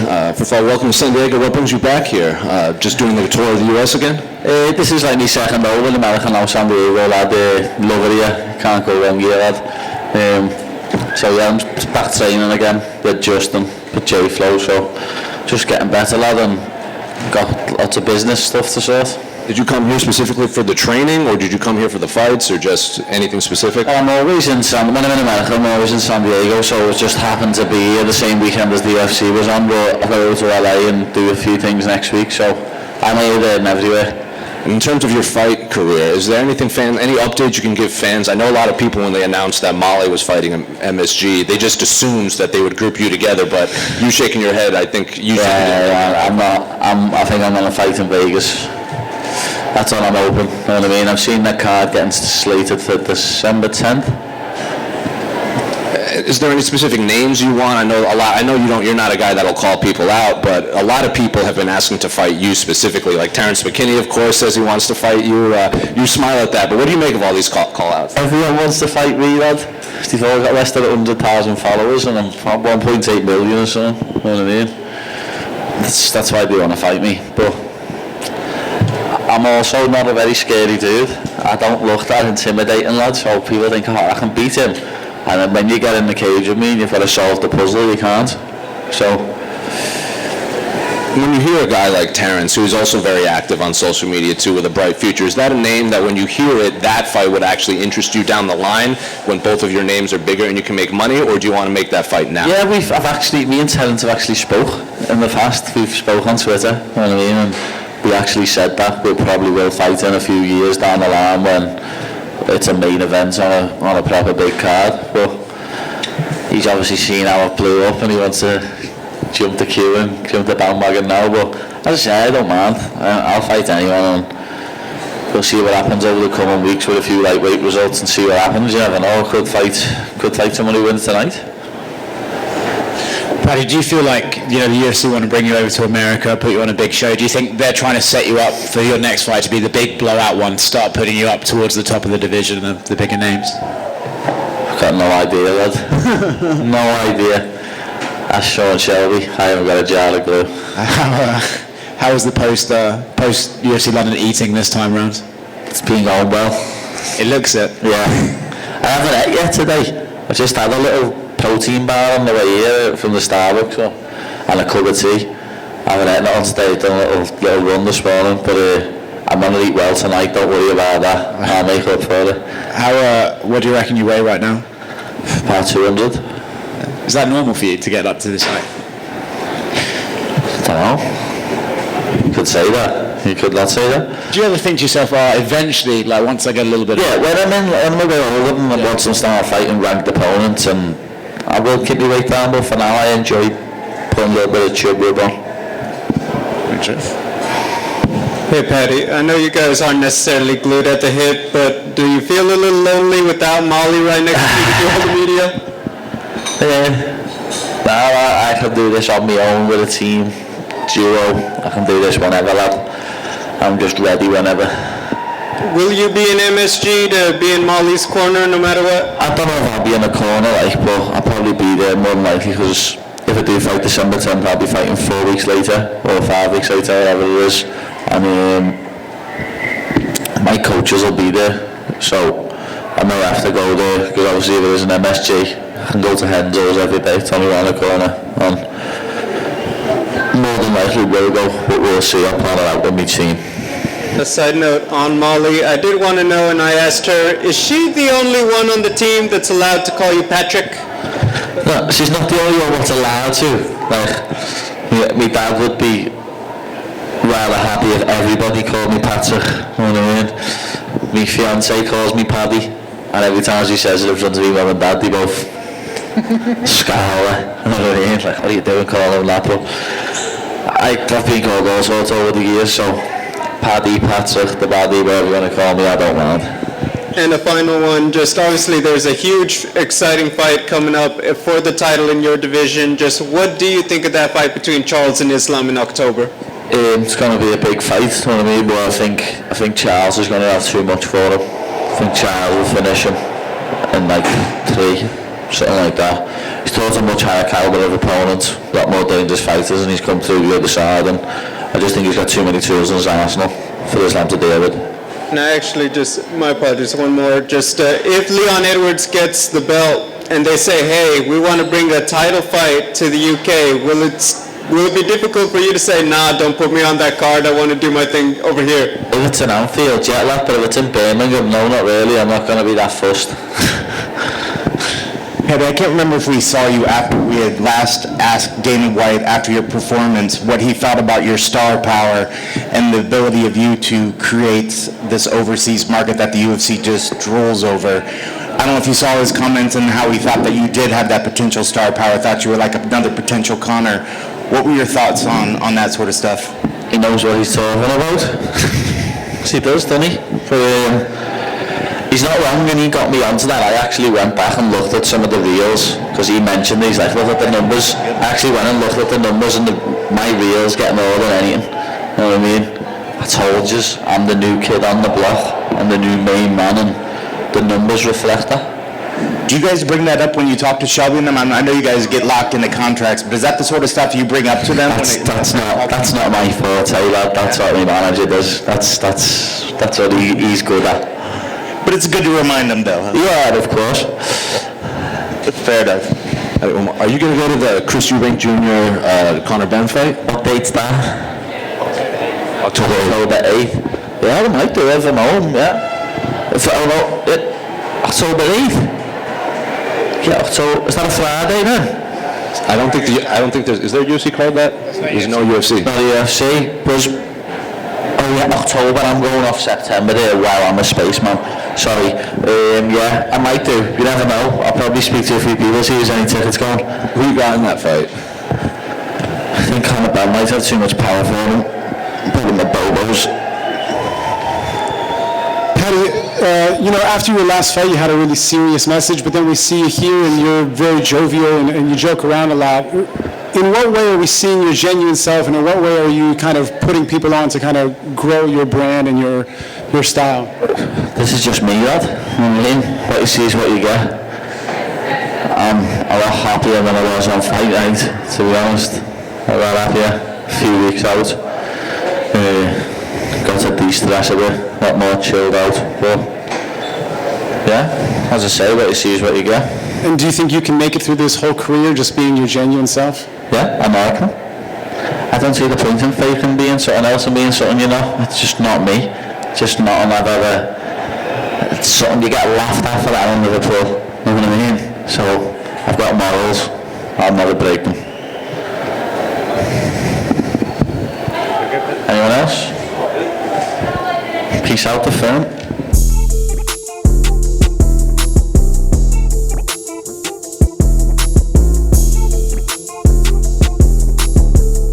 First of all, welcome to San Diego. What brings you back here? Just doing the tour of the U.S. again? This is like my second over in America now, San Diego, lad. Love it here. Can't go wrong here, lad. So yeah, I'm back training again with Justin, with J-Flow, so just getting better, lad, and got lots of business stuff to sort. Did you come here specifically for the training, or did you come here for the fights, or just anything specific? I'm always in when I'm in America, I'm always in San Diego, so it just happened to be here the same weekend as the UFC was on, but I'll go to LA and do a few things next week, so I'm here, there and everywhere. In terms of your fight career, is there anything, any updates you can give fans? I know a lot of people, when they announced that Molly was fighting MSG, they just assumed that they would group you together, but you shaking your head, I think you should. I think I'm going to fight in Vegas. That's all I'm hoping, you know what I mean? I've seen that card getting slated for December 10th. Is there any specific names you want? I know you're not a guy that'll call people out, but a lot of people have been asking to fight you specifically. Like Terrence McKinney, of course, says he wants to fight you. You smile at that, but what do you make of all these call-outs? Everyone wants to fight me, lad. They've all got less than 100,000 followers, and I'm 1.8 million or something. You know what I mean? That's why they want to fight me. But I'm also not a very scary dude. I don't look that intimidating, lad, so people think, oh, I can beat him. And then when you get in the cage with me and you've got to solve the puzzle, you can't. So when you hear a guy like Terrence, who is also very active on social media too, with a bright future, is that a name that when you hear it, that fight would actually interest you down the line when both of your names are bigger and you can make money, or do you want to make that fight now? Yeah, me and Terrence have actually spoke in the past. We've spoke on Twitter, you know what I mean? And we actually said that we probably will fight in a few years down the line when it's a main event on a proper big card. But he's obviously seen how it blew up and he wants to jump the queue and jump the bandwagon now. But as I say, I don't mind. I'll fight anyone, and we'll see what happens over the coming weeks with a few lightweight results and see what happens. You never know. Could fight someone who wins tonight. Paddy, do you feel like the UFC want to bring you over to America, put you on a big show? Do you think they're trying to set you up for your next fight to be the big blowout one, start putting you up towards the top of the division of the bigger names? I've got no idea, lad. No idea. That's Sean Shelby. I haven't got a jar of glue. How was the post UFC London eating this time round? It's been going well. It looks it. Yeah. I haven't ate yet today. I just had a little protein bar on the way here from the Starbucks and a cup of tea. I haven't eaten it on today. Done a little run this morning, but I'm going to eat well tonight. Don't worry about that. I'll make up for it. What do you reckon you weigh right now? About 200. Is that normal for you to get up to this height? I don't know. You could say that. You could not say that. Do you ever think to yourself, eventually, like once I get a little bit... Yeah, when I'm a bit older and once I start fighting ranked opponents, and I will keep my weight down, but for now I enjoy putting a little bit of chub rub on. Hey Paddy, I know you guys aren't necessarily glued at the hip, but do you feel a little lonely without Molly right next to you to do all the media? I can do this on my own with a team, duo. I can do this whenever, lad. I'm just ready whenever. Will you be in MSG to be in Molly's corner no matter what? I don't know if I'll be in the corner, but I'll probably be there more than likely, because if I do fight December 10th, I'll be fighting 4 weeks later, or 5 weeks later, whatever it is. And my coaches will be there, so I may have to go there, because obviously if it is an MSG, I can go to Henzo's every day, it's only around the corner. And more than likely we'll go, but we'll see. I'll plan it out with my team. A side note on Molly, I did want to know, and I asked her, is she the only one on the team that's allowed to call you Patrick? No, she's not the only one that's allowed to. Like, my dad would be rather happy if everybody called me Patrick. You know what I mean? My fiance calls me Paddy, and every time she says it in front of me, mum and dad, they both scowl. You know what I mean? Like, what are you doing calling him that? But I've been called all sorts over the years, so Paddy, Patrick, the Baddy, whatever you want to call me, I don't mind. And a final one, just obviously there's a huge, exciting fight coming up for the title in your division. Just what do you think of that fight between Charles and Islam in October? It's going to be a big fight, you know what I mean? But I think Charles is going to have too much for him. I think Charles will finish him in like 3, something like that. He's taught a much higher caliber of opponent, a lot more dangerous fighters, and he's come through the other side, and I just think he's got too many tools in his arsenal for Islam to deal with. And I actually my apologies, one more. Just if Leon Edwards gets the belt and they say, hey, we want to bring a title fight to the UK, will it be difficult for you to say, nah, don't put me on that card, I want to do my thing over here? If it's in Anfield, jet lag, but if it's in Birmingham, no, not really. I'm not going to be that fussed. Paddy, I can't remember if we saw you after we had last asked Dana White after your performance what he felt about your star power and the ability of you to create this overseas market that the UFC just drools over. I don't know if you saw his comments and how he thought that you did have that potential star power, thought you were like another potential Conor. What were your thoughts on that sort of stuff? He knows what he's talking about. He does, doesn't he? But, he's not wrong, and he got me onto that. I actually went back and looked at some of the reels, because he mentioned these, like, look at the numbers. I actually went and looked at the numbers, and my reels get more than anything. You know what I mean? I told you, I'm the new kid on the block. I'm the new main man, and the numbers reflect that. Do you guys bring that up when you talk to Shelby and them? I know you guys get locked into contracts, but is that the sort of stuff you bring up to them? That's not my forte, lad. That's what my manager does. That's what he's good at. But it's good to remind them, though. Huh? Yeah, of course. Fair enough. Are you going to go to the Chris Eubank Jr. Conor Benn fight? What date's that? October 8th. Yeah, I might do it from home, yeah. October 8th? Yeah, is that a Friday then? I don't think there's, is there a UFC card that? There's no UFC. Not a UFC. Oh yeah, October, I'm going off September there. Wow, I'm a spaceman. Sorry. Yeah, I might do. You never know. I'll probably speak to a few people, see if there's any tickets going. Who you got in that fight? I think Conor Benn might have too much power for him. Put him in the bobos. Paddy, after your last fight, you had a really serious message, but then we see you here and you're very jovial and you joke around a lot. In what way are we seeing your genuine self, and in what way are you kind of putting people on to kind of grow your brand and your style? This is just me, lad. You know what I mean? What you see is what you get. I'm a lot happier than I was on fight night, to be honest. A lot happier. A few weeks out. Got to de-stress a bit, a lot more chilled out. But yeah, as I say, what you see is what you get. And do you think you can make it through this whole career just being your genuine self? Yeah, American. I don't see the point in faking being something else and being something you're not. It's just not me. Just not another. It's something you get laughed at for that in Liverpool. You know what I mean? So I've got morals. I'll never break them. Anyone else? Peace out the firm.